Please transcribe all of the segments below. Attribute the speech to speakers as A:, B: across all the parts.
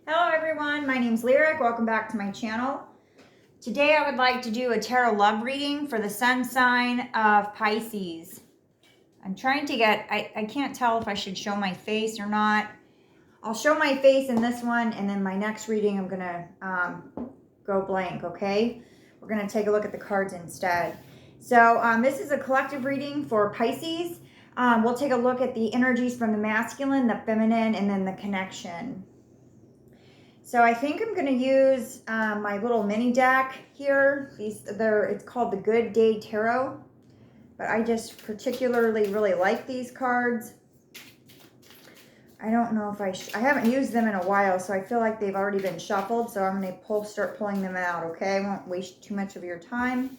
A: Hello everyone, my name's Lyric. Welcome back to my channel. Today I would like to do a tarot love reading for the sun sign of Pisces. I'm trying to get, I can't tell if I should show my face or not. I'll show my face in this one, and then my next reading I'm going to go blank, okay? We're going to take a look at the cards instead. So this is a collective reading for Pisces. We'll take a look at the energies from the masculine, the feminine, and then the connection. So I think I'm going to use my little mini deck here. It's called the Good Day Tarot, but I just particularly really like these cards. I don't know if I haven't used them in a while, so I feel like they've already been shuffled. So I'm going to start pulling them out. Okay, I won't waste too much of your time.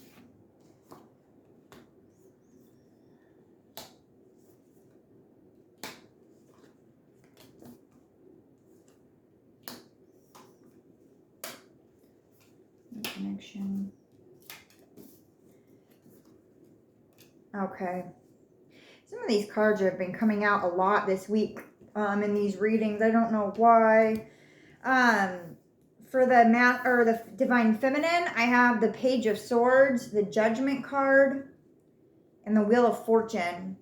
A: Connection. Okay. Some of these cards have been coming out a lot this week in these readings. I don't know why. For the Divine Feminine, I have the Page of Swords, the Judgment card, and the Wheel of Fortune.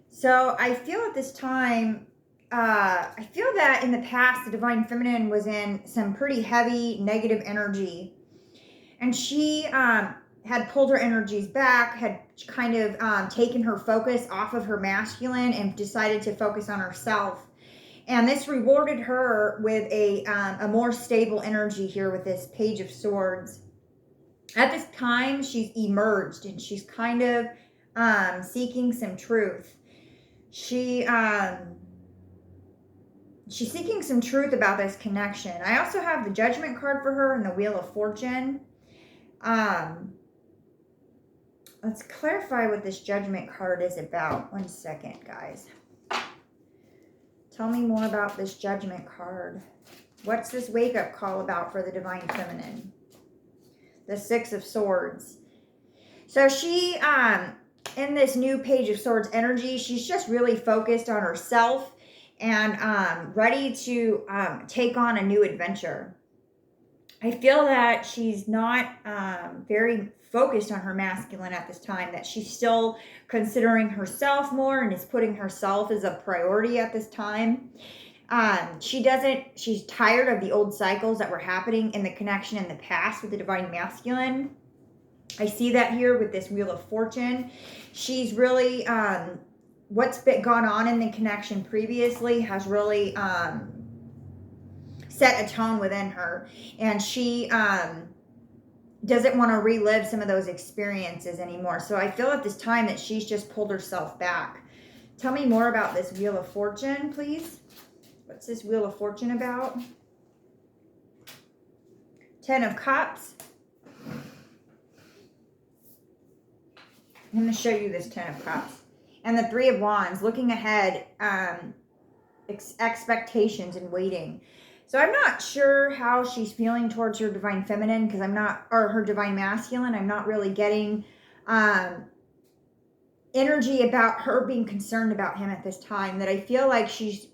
A: So I feel at this time, I feel that in the past, the Divine Feminine was in some pretty heavy negative energy. And she had pulled her energies back, had kind of taken her focus off of her masculine and decided to focus on herself. And this rewarded her with a more stable energy here with this Page of Swords. At this time, she's emerged and she's kind of seeking some truth. She's seeking some truth about this connection. I also have the Judgment card for her and the Wheel of Fortune. Let's clarify what this Judgment card is about. One second, guys. Tell me more about this Judgment card. What's this wake-up call about for the Divine Feminine? The Six of Swords. So she, in this new Page of Swords energy, she's just really focused on herself and ready to take on a new adventure. I feel that she's not very focused on her masculine at this time, that she's still considering herself more and is putting herself as a priority at this time. She's tired of the old cycles that were happening in the connection in the past with the Divine Masculine. I see that here with this Wheel of Fortune. She's really, what's gone on in the connection previously has really set a tone within her, and she doesn't want to relive some of those experiences anymore. So I feel at this time that she's just pulled herself back. Tell me more about this Wheel of Fortune, please. What's this Wheel of Fortune about? Ten of Cups. I'm going to show you this Ten of Cups. And the Three of Wands, looking ahead, expectations and waiting. So I'm not sure how she's feeling towards her Divine Feminine, because or her Divine Masculine. I'm not really getting energy about her being concerned about him at this time. That I feel like she's,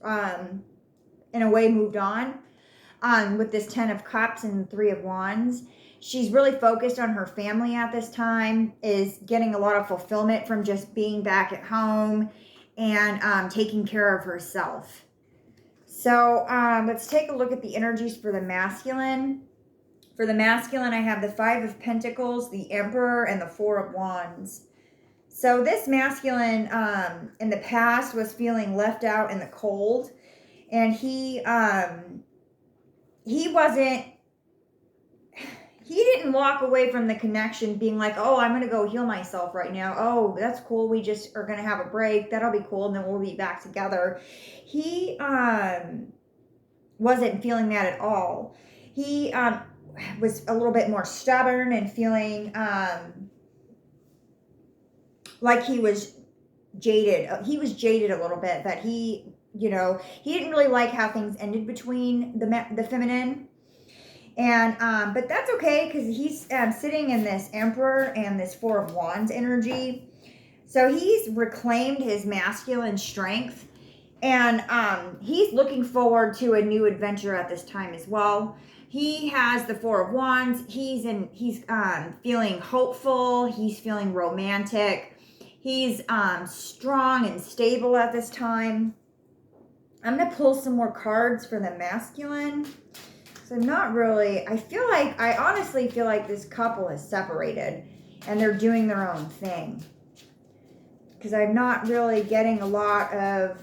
A: in a way, moved on with this Ten of Cups and Three of Wands. She's really focused on her family at this time, is getting a lot of fulfillment from just being back at home and taking care of herself. So let's take a look at the energies for the masculine. For the masculine, I have the Five of Pentacles, the Emperor, and the Four of Wands. So this masculine in the past was feeling left out in the cold. And he didn't walk away from the connection being like, oh, I'm going to go heal myself right now. Oh, that's cool. We just are going to have a break. That'll be cool. And then we'll be back together. He wasn't feeling that at all. He was a little bit more stubborn and feeling like he was jaded. He was jaded a little bit, that he didn't really like how things ended between the feminine. And but that's okay, because he's sitting in this Emperor and this Four of Wands energy. So he's reclaimed his masculine strength. And he's looking forward to a new adventure at this time as well. He has the Four of Wands. He's feeling hopeful. He's feeling romantic. He's strong and stable at this time. I'm going to pull some more cards for the masculine. So I'm not really, I honestly feel like this couple is separated and they're doing their own thing. Because I'm not really getting a lot of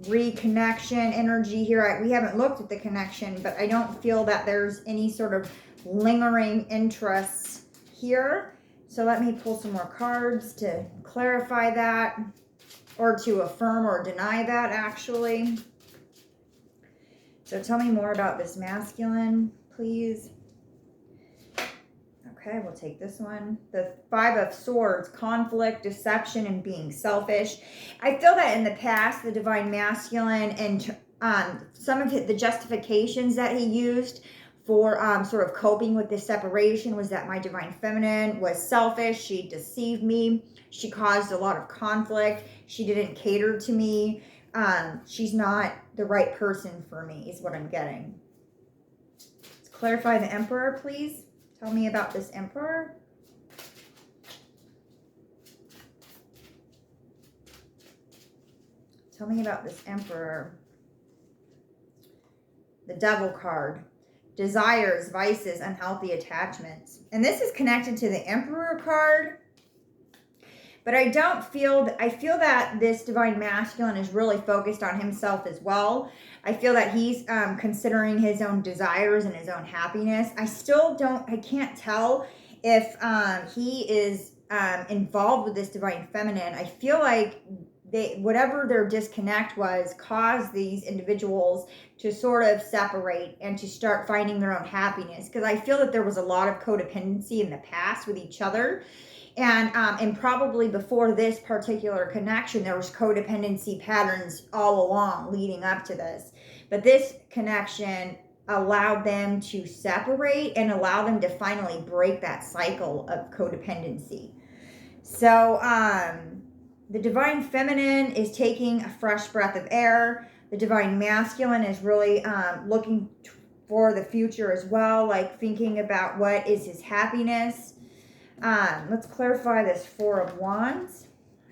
A: reconnection energy here. We haven't looked at the connection, but I don't feel that there's any sort of lingering interests here. So let me pull some more cards to clarify that, or to affirm or deny that, actually. So tell me more about this masculine, please. Okay, we'll take this one. The Five of Swords, conflict, deception, and being selfish. I feel that in the past, the Divine Masculine and some of the justifications that he used for sort of coping with this separation was that my Divine Feminine was selfish. She deceived me. She caused a lot of conflict. She didn't cater to me. She's not the right person for me, is what I'm getting. Let's clarify the Emperor, please. Tell me about this Emperor. Tell me about this Emperor. The Devil card. Desires, vices, unhealthy attachments. And this is connected to the Emperor card. But I feel that this Divine Masculine is really focused on himself as well. I feel that he's considering his own desires and his own happiness. I can't tell if he is involved with this Divine Feminine. I feel like whatever their disconnect was caused these individuals to sort of separate and to start finding their own happiness. Because I feel that there was a lot of codependency in the past with each other. And probably before this particular connection, there was codependency patterns all along leading up to this. But this connection allowed them to separate and allow them to finally break that cycle of codependency. So the Divine Feminine is taking a fresh breath of air. The Divine Masculine is really looking for the future as well, like thinking about what is his happiness. Let's clarify this Four of Wands.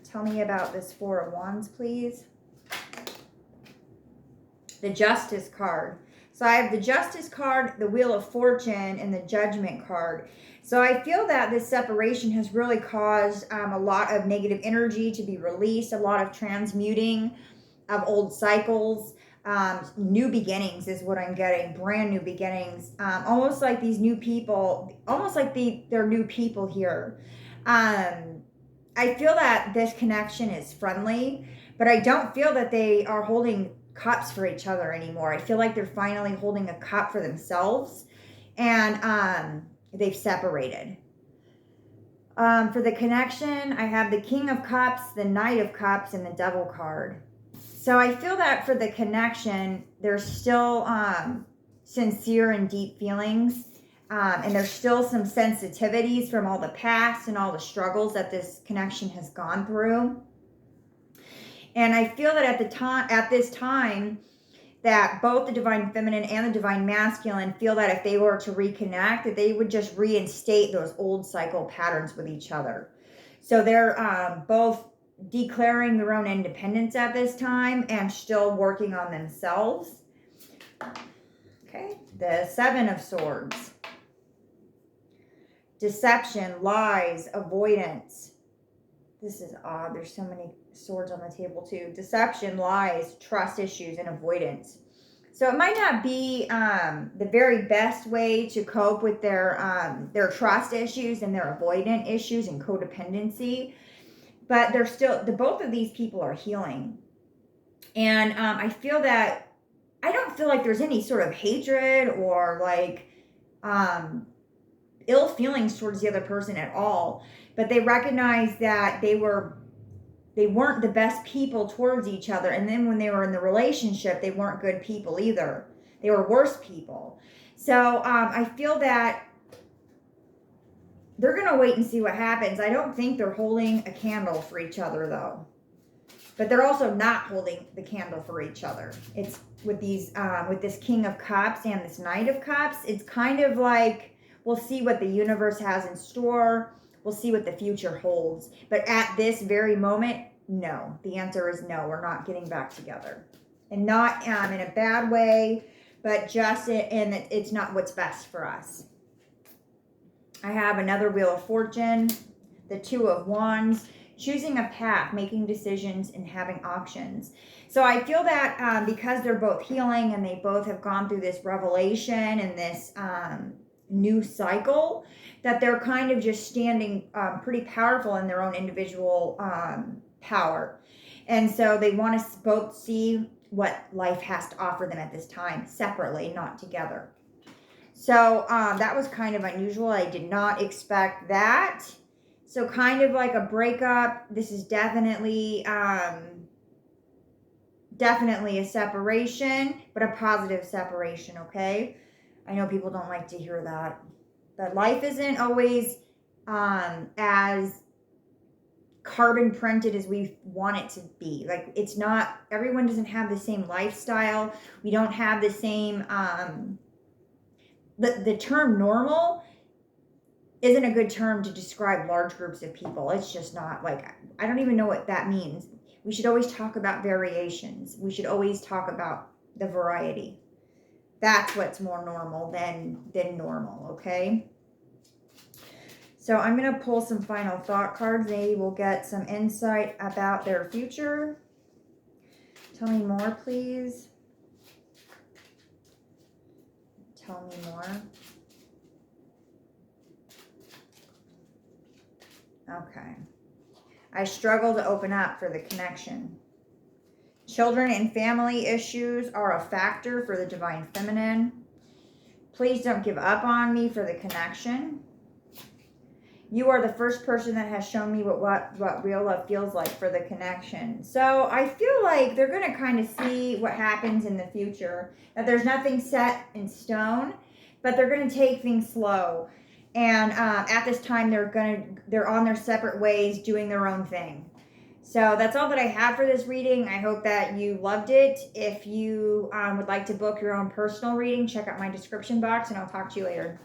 A: Tell me about this Four of Wands, please. The Justice card. So I have the Justice card, the Wheel of Fortune, and the Judgment card. So I feel that this separation has really caused a lot of negative energy to be released, a lot of transmuting of old cycles. New beginnings is what I'm getting. Brand new beginnings. Almost like these new people, almost like they're new people here. I feel that this connection is friendly, but I don't feel that they are holding cups for each other anymore. I feel like they're finally holding a cup for themselves, and they've separated. For the connection, I have the King of Cups, the Knight of Cups, and the Devil card. So I feel that for the connection, there's still sincere and deep feelings. And there's still some sensitivities from all the past and all the struggles that this connection has gone through. And I feel that at this time, that both the Divine Feminine and the Divine Masculine feel that if they were to reconnect, that they would just reinstate those old cycle patterns with each other. So they're both declaring their own independence at this time and still working on themselves. Okay, the Seven of Swords. Deception, lies, avoidance. This is odd. There's so many swords on the table too. Deception, lies, trust issues, and avoidance. So it might not be the very best way to cope with their trust issues and their avoidant issues and codependency. But they're still, both of these people are healing. And I don't feel like there's any sort of hatred or like ill feelings towards the other person at all. But they recognize that they weren't the best people towards each other. And then when they were in the relationship, they weren't good people either. They were worse people. So I feel that they're going to wait and see what happens. I don't think they're holding a candle for each other, though. but they're also not holding the candle for each other. It's with these, with this King of Cups and this Knight of Cups, it's kind of like, we'll see what the universe has in store. We'll see what the future holds. But at this very moment, no. The answer is no. We're not getting back together. And not in a bad way, but just in that it's not what's best for us. I have another Wheel of Fortune, the Two of Wands, choosing a path, making decisions, and having options. So I feel that because they're both healing and they both have gone through this revelation and this new cycle, that they're kind of just standing pretty powerful in their own individual power. And so they want to both see what life has to offer them at this time, separately, not together. So that was kind of unusual. I did not expect that. So kind of like a breakup. This is definitely a separation, but a positive separation, okay? I know people don't like to hear that. But life isn't always as carbon printed as we want it to be. Like, it's not, everyone doesn't have the same lifestyle. We don't have the same, the term normal isn't a good term to describe large groups of people. It's just not. Like, I don't even know what that means. We should always talk about variations. We should always talk about the variety. That's what's more normal than normal, okay? So I'm going to pull some final thought cards. Maybe we'll get some insight about their future. Tell me more, please. Tell me more. Okay. I struggle to open up for the connection. Children and family issues are a factor for the Divine Feminine. Please don't give up on me for the connection. You are the first person that has shown me what real love feels like for the connection. So I feel like they're going to kind of see what happens in the future. That there's nothing set in stone, but they're going to take things slow. And at this time, they're on their separate ways, doing their own thing. So that's all that I have for this reading. I hope that you loved it. If you would like to book your own personal reading, check out my description box, and I'll talk to you later.